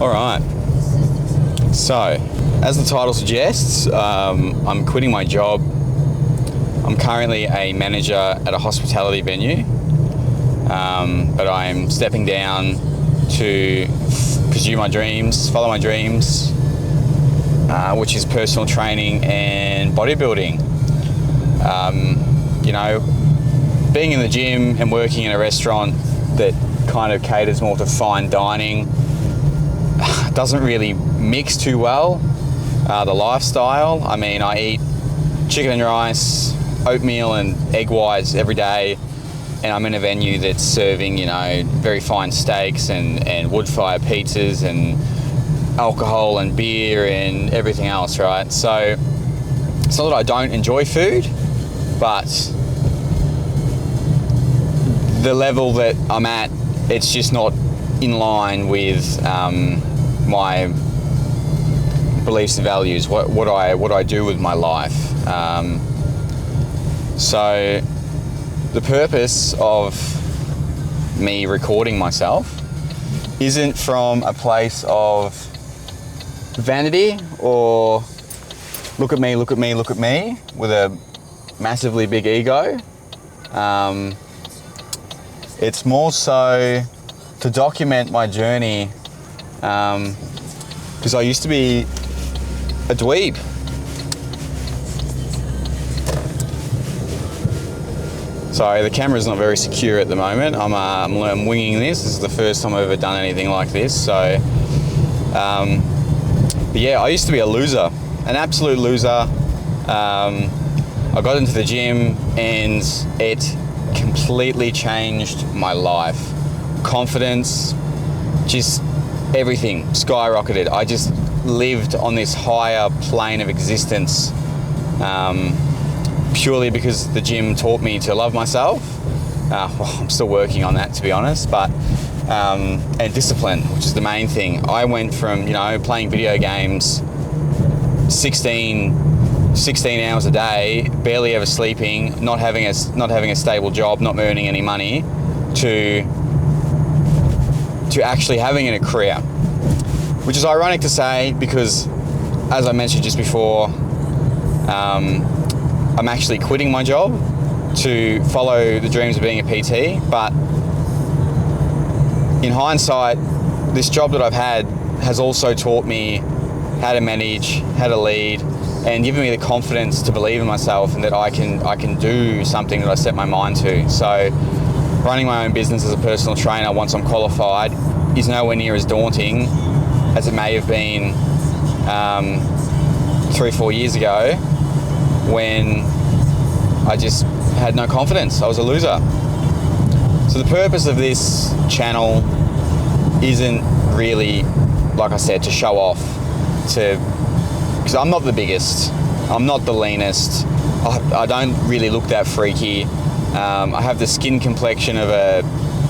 All right. So, as the title suggests, I'm quitting my job. I'm currently a manager at a hospitality venue, but I'm stepping down to pursue my dreams, follow my dreams, which is personal training and bodybuilding. Being in the gym and working in a restaurant that kind of caters more to fine dining doesn't really mix too well. The lifestyle, I mean, I eat chicken and rice, oatmeal and egg whites every day, and I'm in a venue that's serving, very fine steaks and wood-fired pizzas and alcohol and beer and everything else, right? So it's not that I don't enjoy food, but the level that I'm at, it's just not in line with my beliefs and values, what I do with my life. So the purpose of me recording myself isn't from a place of vanity or look at me with a massively big ego. It's more so to document my journey, because I used to be a dweeb. Sorry, the camera's not very secure at the moment. I'm winging this. This is the first time I've ever done anything like this. So, but yeah, I used to be a loser, an absolute loser. I got into the gym and it completely changed my life. Confidence, just everything skyrocketed. I just lived on this higher plane of existence, purely because the gym taught me to love myself. I'm still working on that, to be honest, but and discipline, which is the main thing. I went from playing video games 16 hours a day, barely ever sleeping, not having a stable job, not earning any money, to actually having a career, which is ironic to say because, as I mentioned just before, I'm actually quitting my job to follow the dreams of being a PT. But in hindsight, this job that I've had has also taught me how to manage, how to lead, and given me the confidence to believe in myself and that I can do something that I set my mind to. So running my own business as a personal trainer once I'm qualified is nowhere near as daunting as it may have been 3-4 years ago when I just had no confidence. I was a loser. So the purpose of this channel isn't really, like I said, to show off, because I'm not the biggest, I'm not the leanest, I don't really look that freaky. I have the skin complexion of a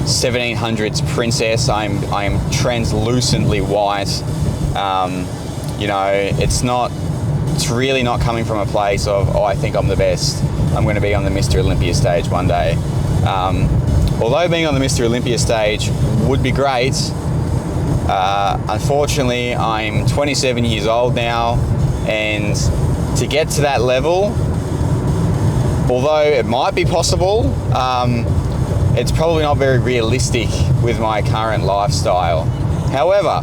1700s princess. I am translucently white. It's really not coming from a place of, I think I'm the best, I'm going to be on the Mr. Olympia stage one day. Although being on the Mr. Olympia stage would be great, unfortunately I'm 27 years old now, and to get to that level, although it might be possible, it's probably not very realistic with my current lifestyle. However,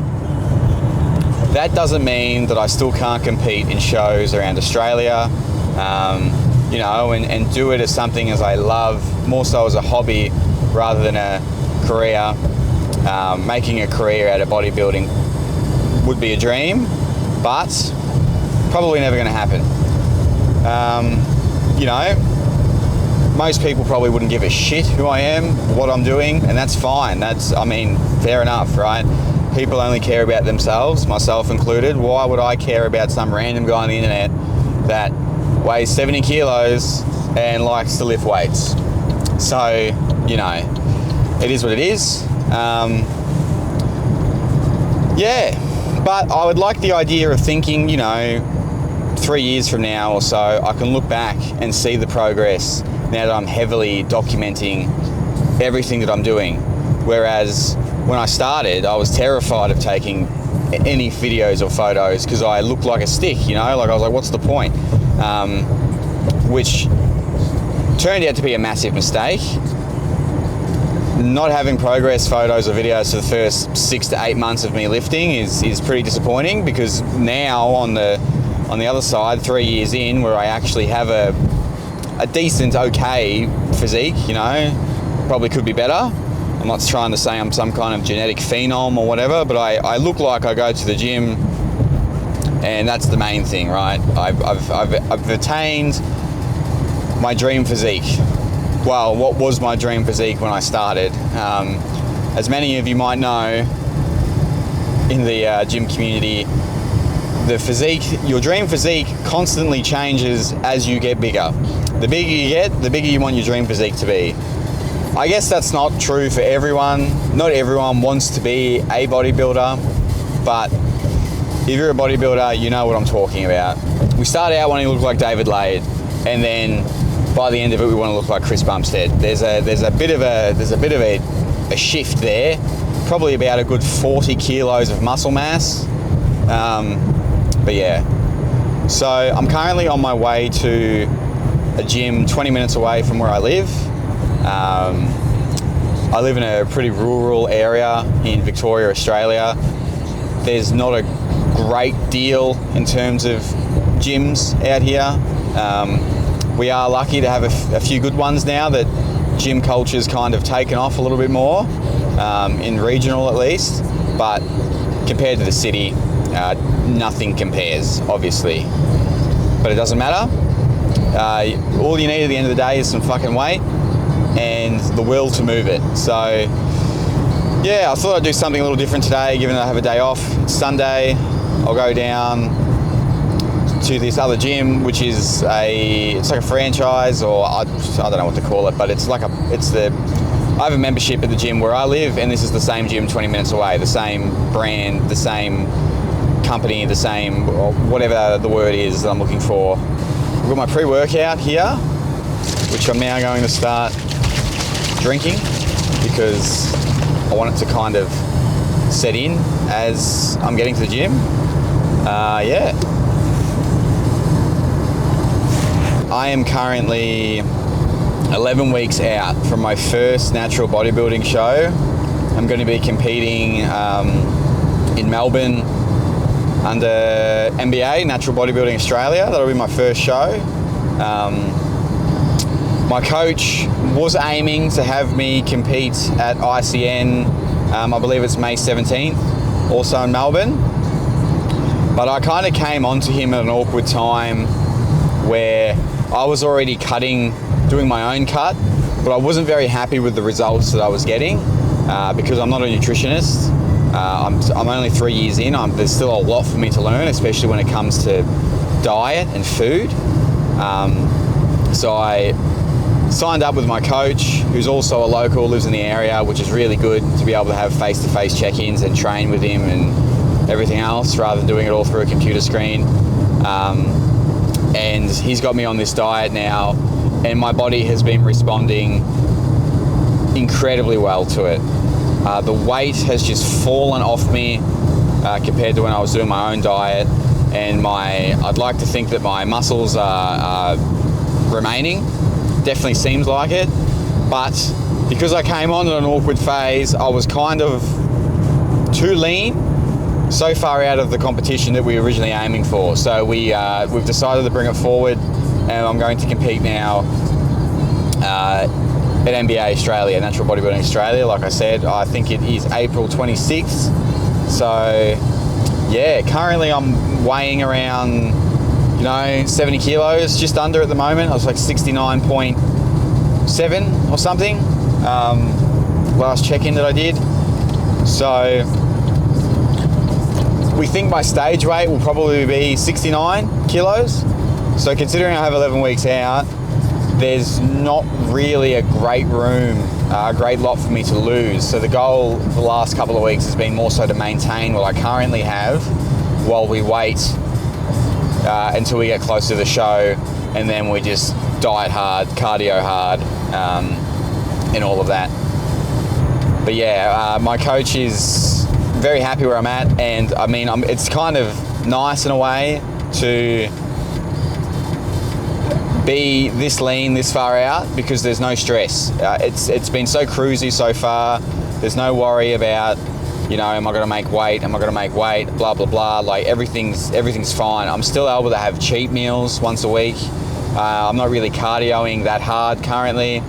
that doesn't mean that I still can't compete in shows around Australia, and do it as something as I love, more so as a hobby rather than a career. Making a career out of bodybuilding would be a dream, but probably never going to happen. Most people probably wouldn't give a shit who I am, what I'm doing, and that's fine. Fair enough, right? People only care about themselves, myself included. Why would I care about some random guy on the internet that weighs 70 kilos and likes to lift weights? So, it is what it is. But I would like the idea of thinking, 3 years from now or so, I can look back and see the progress now that I'm heavily documenting everything that I'm doing. Whereas when I started, I was terrified of taking any videos or photos because I looked like a stick, you know, like I was like, what's the point? Which turned out to be a massive mistake. Not having progress photos or videos for the first 6 to 8 months of me lifting is pretty disappointing, because now on the other side, 3 years in, where I actually have a decent, okay physique, you know, probably could be better. I'm not trying to say I'm some kind of genetic phenom or whatever, but I look like I go to the gym, and that's the main thing, right? I've attained my dream physique. Well, what was my dream physique when I started? As many of you might know, in the gym community, the physique, your dream physique constantly changes as you get bigger. The bigger you get, the bigger you want your dream physique to be. I guess that's not true for everyone. Not everyone wants to be a bodybuilder, but if you're a bodybuilder, you know what I'm talking about. We start out wanting to look like David Lade, and then by the end of it, we want to look like Chris Bumstead. There's a bit of a shift there, probably about a good 40 kilos of muscle mass. But yeah, so I'm currently on my way to a gym 20 minutes away from where I live. I live in a pretty rural area in Victoria, Australia. There's not a great deal in terms of gyms out here. We are lucky to have a few good ones now that gym culture's kind of taken off a little bit more, in regional at least, but compared to the city, nothing compares, obviously. But it doesn't matter. All you need at the end of the day is some fucking weight and the will to move it. So yeah, I thought I'd do something a little different today, given that I have a day off. It's Sunday. I'll go down to this other gym, which is it's like a franchise, or I don't know what to call it, but I have a membership at the gym where I live, and this is the same gym 20 minutes away, the same brand, the same company, the same, or whatever the word is that I'm looking for. I've got my pre-workout here, which I'm now going to start drinking because I want it to kind of set in as I'm getting to the gym. Yeah. I am currently 11 weeks out from my first natural bodybuilding show. I'm going to be competing in Melbourne under NBA, Natural Bodybuilding Australia. That'll be my first show. My coach was aiming to have me compete at ICN, I believe it's May 17th, also in Melbourne. But I kind of came onto him at an awkward time where I was already doing my own cut, but I wasn't very happy with the results that I was getting because I'm not a nutritionist. I'm only 3 years in. There's still a lot for me to learn, especially when it comes to diet and food. So I signed up with my coach, who's also a local, lives in the area, which is really good to be able to have face-to-face check-ins and train with him and everything else, rather than doing it all through a computer screen. And he's got me on this diet now, and my body has been responding incredibly well to it. The weight has just fallen off me compared to when I was doing my own diet, and I'd like to think that my muscles are remaining. Definitely seems like it, but because I came on at an awkward phase, I was kind of too lean, so far out of the competition that we were originally aiming for. So we've decided to bring it forward, and I'm going to compete now at NBA Australia, Natural Bodybuilding Australia. Like I said, I think it is April 26th. So yeah, currently I'm weighing around 70 kilos, just under at the moment. I was like 69.7 or something, last check-in that I did. So we think my stage weight will probably be 69 kilos. So considering I have 11 weeks out, there's not really a great lot for me to lose. So the goal for the last couple of weeks has been more so to maintain what I currently have while we wait until we get closer to the show, and then we just diet hard, cardio hard, and all of that. But yeah, my coach is very happy where I'm at, and I mean, it's kind of nice in a way to be this lean this far out because there's no stress. It's been so cruisy so far. There's no worry about, you know, am I going to make weight? Am I going to make weight? Blah blah blah. Like everything's fine. I'm still able to have cheat meals once a week. I'm not really cardioing that hard currently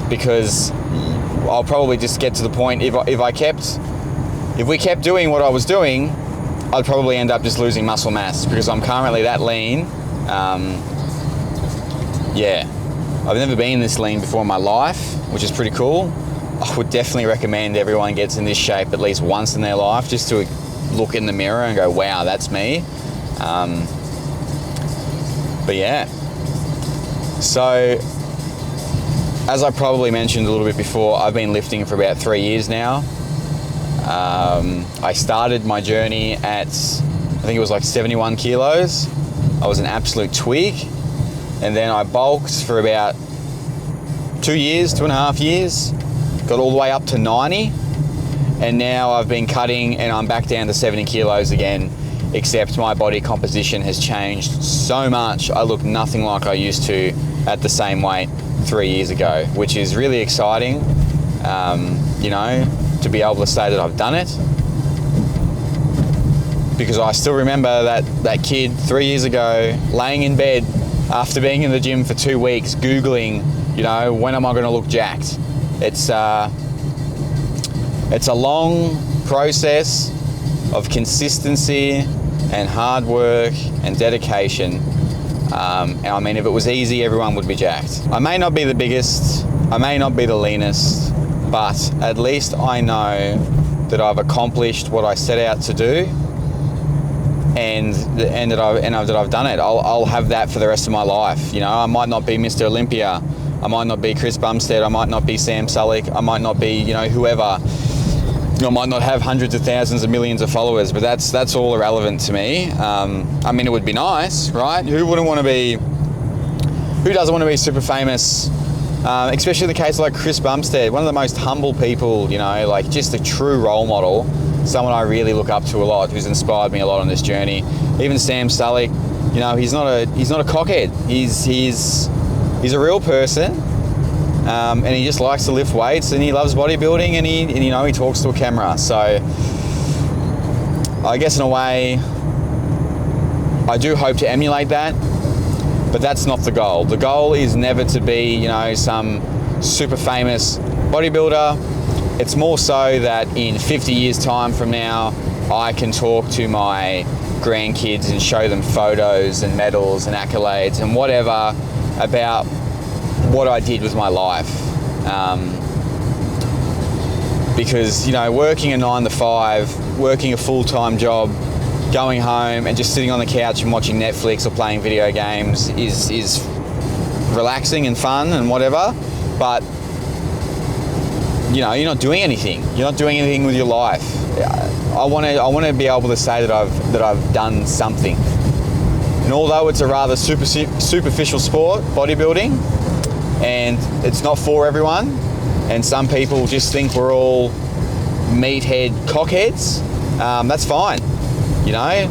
because I'll probably just get to the point if we kept doing what I was doing, I'd probably end up just losing muscle mass because I'm currently that lean. Yeah, I've never been this lean before in my life, which is pretty cool. I would definitely recommend everyone gets in this shape at least once in their life just to look in the mirror and go, wow, that's me. But yeah, so as I probably mentioned a little bit before, I've been lifting for about 3 years now. I started my journey at, I think it was like 71 kilos. I was an absolute twig. And then I bulked for about 2.5 years, got all the way up to 90. And now I've been cutting and I'm back down to 70 kilos again, except my body composition has changed so much. I look nothing like I used to at the same weight 3 years ago, which is really exciting, you know, to be able to say that I've done it. Because I still remember that kid 3 years ago laying in bed after being in the gym for 2 weeks, Googling, you know, when am I going to look jacked? It's a long process of consistency and hard work and dedication. And I mean, if it was easy, everyone would be jacked. I may not be the biggest, I may not be the leanest, but at least I know that I've accomplished what I set out to do. And that I've done it. I'll have that for the rest of my life. You know, I might not be Mr. Olympia, I might not be Chris Bumstead, I might not be Sam Sullick, I might not be, you know, whoever. I might not have hundreds of thousands of millions of followers, but that's all irrelevant to me. I mean, it would be nice, right? Who doesn't want to be super famous? Especially in the case of like Chris Bumstead, one of the most humble people, you know, like just a true role model. Someone I really look up to a lot, who's inspired me a lot on this journey. Even Sam Sullick, you know, he's not a cockhead. He's a real person, and he just likes to lift weights, and he loves bodybuilding, and you know, he talks to a camera. So I guess in a way, I do hope to emulate that, but that's not the goal. The goal is never to be, you know, some super famous bodybuilder. It's more so that in 50 years time from now, I can talk to my grandkids and show them photos and medals and accolades and whatever about what I did with my life. Because, you know, working a 9 to 5, working a full-time job, going home and just sitting on the couch and watching Netflix or playing video games is relaxing and fun and whatever, but you know, you're not doing anything. You're not doing anything with your life. I want to be able to say that I've done something. And although it's a rather superficial sport, bodybuilding, and it's not for everyone, and some people just think we're all meathead cockheads, that's fine. You know,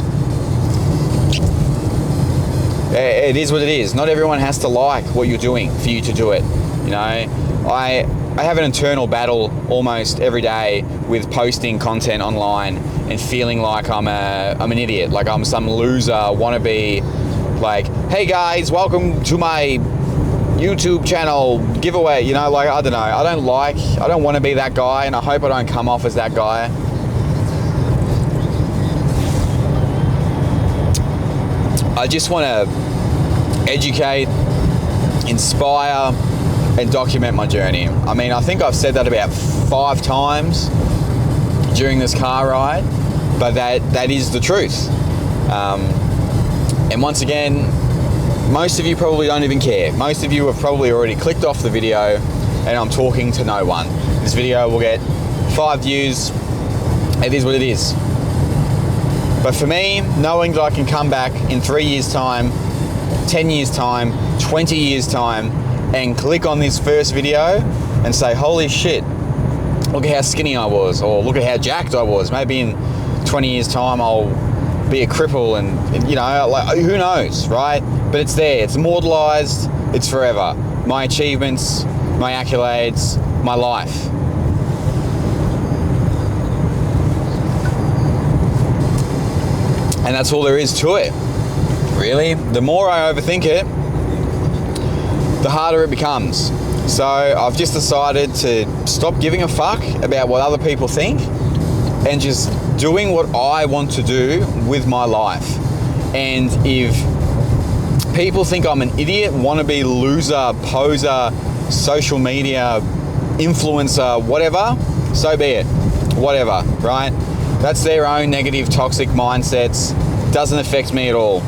it is what it is. Not everyone has to like what you're doing for you to do it. You know, I have an internal battle almost every day with posting content online and feeling like I'm an idiot, like I'm some loser wannabe, like, hey guys, welcome to my YouTube channel giveaway. You know, like, I don't know. I don't want to be that guy, and I hope I don't come off as that guy. I just want to educate, inspire, and document my journey. I mean, I think I've said that about 5 times during this car ride, but that is the truth. And once again, most of you probably don't even care. Most of you have probably already clicked off the video, and I'm talking to no one. This video will get 5 views. It is what it is. But for me, knowing that I can come back in 3 years' time, 10 years' time, 20 years' time, and click on this first video and say, holy shit, look at how skinny I was, or look at how jacked I was. Maybe in 20 years time I'll be a cripple, and you know, like, who knows, right? But it's there, it's immortalized, it's forever. My achievements, my accolades, my life. And that's all there is to it, really. The more I overthink it, the harder it becomes. So I've just decided to stop giving a fuck about what other people think and just doing what I want to do with my life. And if people think I'm an idiot, wannabe loser, poser, social media influencer, whatever, so be it. Whatever, right? That's their own negative, toxic mindsets. Doesn't affect me at all.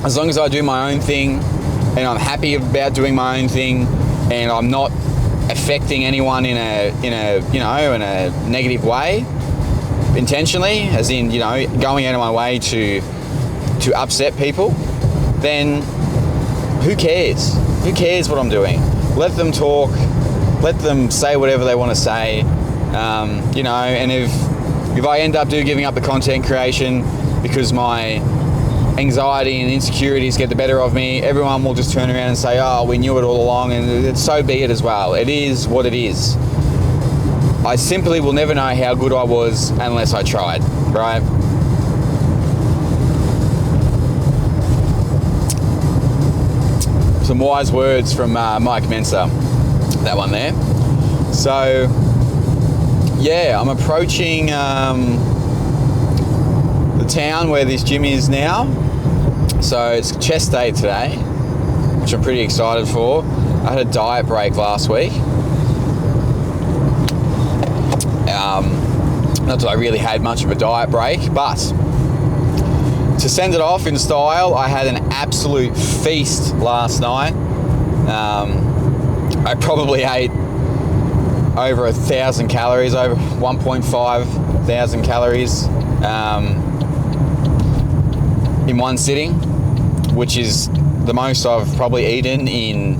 As long as I do my own thing and I'm happy about doing my own thing and I'm not affecting anyone in a negative way, intentionally, as in, you know, going out of my way to upset people, then who cares? Who cares what I'm doing? Let them talk. Let them say whatever they want to say. You know, and if I end up giving up the content creation because my anxiety and insecurities get the better of me, everyone will just turn around and say, oh, we knew it all along, and so be it as well. It is what it is. I simply will never know how good I was unless I tried, right? Some wise words from Mike Mensa, that one there. So, yeah, I'm approaching the town where this gym is now. So it's chest day today, which I'm pretty excited for. I had a diet break last week. Not that I really had much of a diet break, but to send it off in style, I had an absolute feast last night. I probably ate over 1,000 calories, over 1.5 thousand calories in one sitting, which is the most I've probably eaten in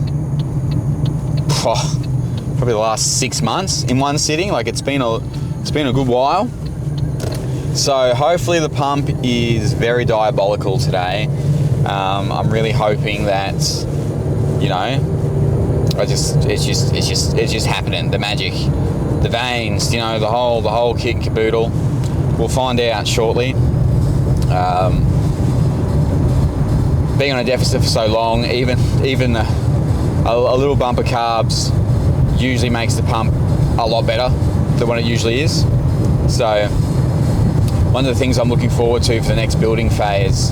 probably the last 6 months in one sitting. Like, it's been a good while. So hopefully the pump is very diabolical today. I'm really hoping that, you know, it's just happening. The magic, the veins, you know, the whole kit and caboodle. We'll find out shortly. Being on a deficit for so long, even a little bump of carbs usually makes the pump a lot better than what it usually is. So one of the things I'm looking forward to for the next building phase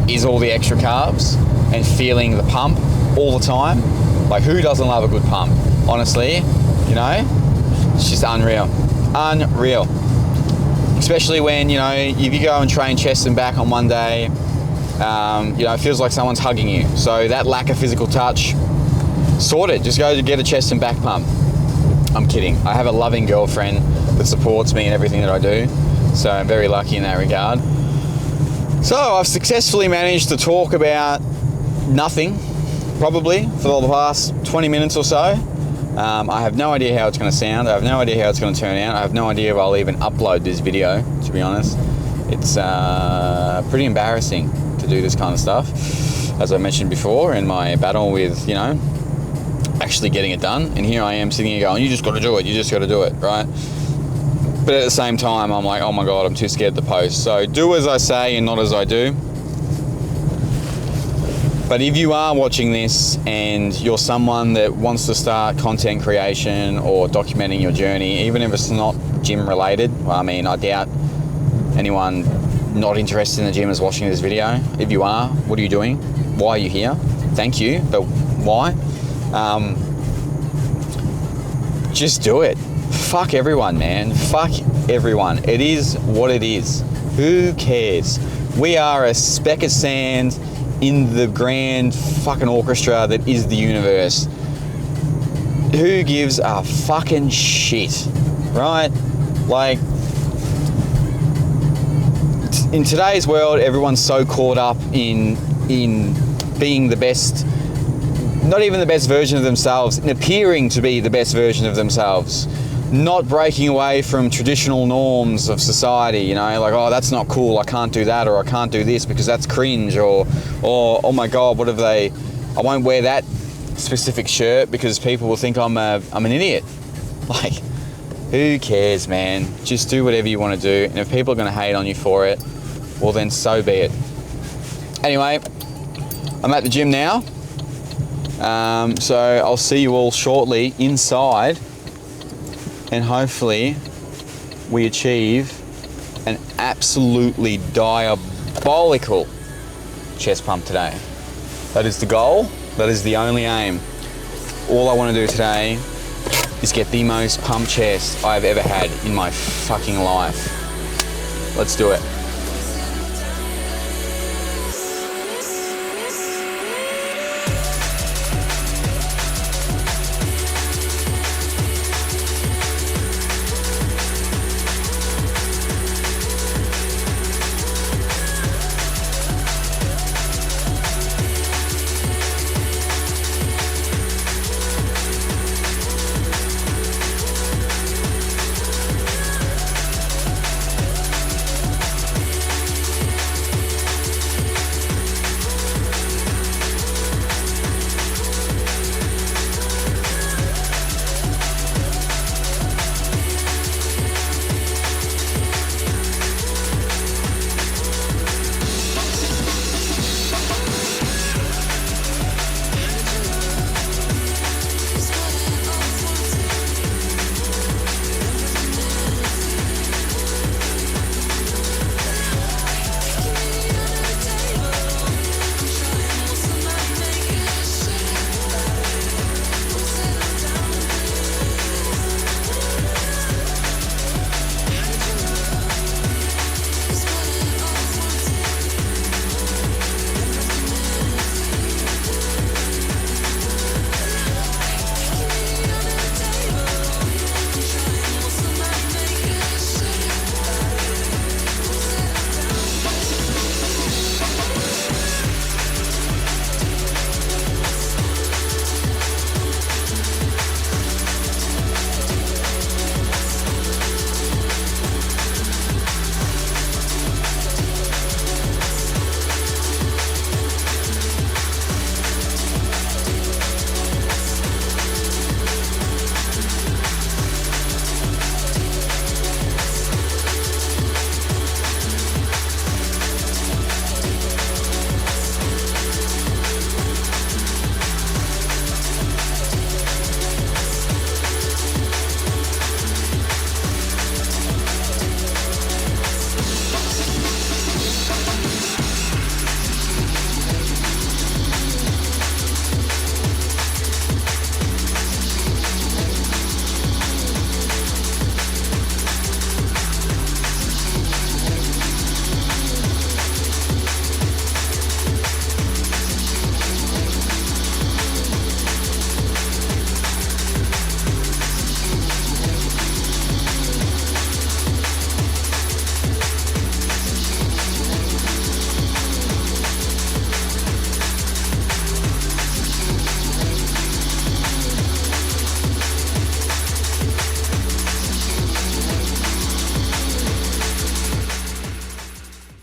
is all the extra carbs and feeling the pump all the time. Like, who doesn't love a good pump? Honestly, you know, it's just unreal. Unreal. Especially when, you know, if you go and train chest and back on one day, you know, it feels like someone's hugging you. So that lack of physical touch, sorted. Just go to get a chest and back pump. I'm kidding. I have a loving girlfriend that supports me in everything that I do. So I'm very lucky in that regard. So I've successfully managed to talk about nothing, probably, for the past 20 minutes or so. I have no idea how it's going to sound. I have no idea how it's going to turn out. I have no idea if I'll even upload this video, to be honest. It's pretty embarrassing to do this kind of stuff, as I mentioned before, in my battle with, you know, actually getting it done. And here I am sitting here going, you just got to do it. You just got to do it, right? But at the same time, I'm like, oh my God, I'm too scared to post. So do as I say and not as I do. But if you are watching this and you're someone that wants to start content creation or documenting your journey, even if it's not gym related, well, I mean, I doubt anyone not interested in the gym is watching this video. If you are, what are you doing? Why are you here? Thank you, but why? Just do it. Fuck everyone, man. Fuck everyone. It is what it is. Who cares? We are a speck of sand in the grand fucking orchestra that is the universe. Who gives a fucking shit, right? Like, in today's world, everyone's so caught up in being the best, not even the best version of themselves, in appearing to be the best version of themselves. not breaking away from traditional norms of society, you know, like, oh, that's not cool, I can't do that, or I can't do this because that's cringe, or oh my God, what have they, I won't wear that specific shirt because people will think I'm an idiot. Like, who cares, man? Just do whatever you want to do, and if people are going to hate on you for it, well then so be it. Anyway, I'm at the gym now, so I'll see you all shortly inside, and hopefully we achieve an absolutely diabolical chest pump today. That is the goal, that is the only aim. All I want to do today is get the most pumped chest I've ever had in my fucking life. Let's do it.